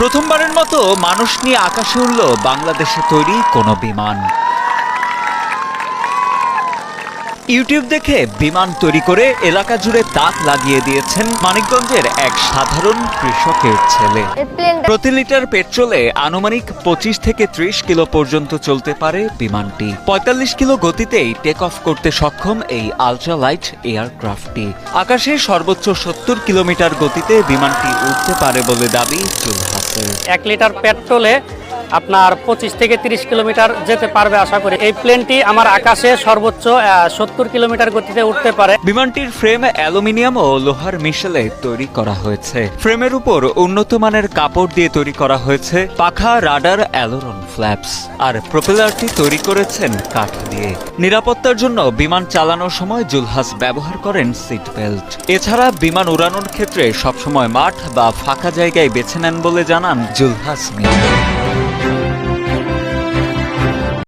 প্রথমবারের মতো মানুষ নিয়ে আকাশে উড়ল বাংলাদেশে তৈরি কোনো বিমান। ইউটিউব দেখে বিমান তৈরি করে এলাকা জুড়ে তাক লাগিয়ে দিয়েছেন মানিকগঞ্জের এক সাধারণ কৃষকের ছেলে। প্রতি লিটার পেট্রোলে আনুমানিক 25 থেকে 30 কিলো পর্যন্ত চলতে পারে বিমানটি। 45 কিলো গতিতেই টেক অফ করতে সক্ষম এই আলট্রালাইট এয়ারক্রাফটটি। আকাশে সর্বোচ্চ 70 কিলোমিটার গতিতে বিমানটি উঠতে পারে বলে দাবি জুলহাসের। 1 লিটার পেট্রোলে আপনার 25 থেকে 30 কিলোমিটার যেতে পারবে আশা করি। এই প্লেনটি আমার আকাশে সর্বোচ্চ 70 কিলোমিটার গতিতে উঠতে পারে। বিমানটির ফ্রেম অ্যালুমিনিয়াম ও লোহার মিশেলে তৈরি করা হয়েছে। ফ্রেমের উপর উন্নত মানের কাপড় দিয়ে তৈরি করা হয়েছে পাখা, রাডার, অ্যালোরন ফ্ল্যাপস। আর প্রপেলারটি তৈরি করেছেন কাঠ দিয়ে। নিরাপত্তার জন্য বিমান চালানোর সময় জুলহাস ব্যবহার করেন সিট বেল্ট। এছাড়া বিমান উড়ানোর ক্ষেত্রে সবসময় মাঠ বা ফাঁকা জায়গায় বেছে নেন বলে জানান জুলহাস মিয়া।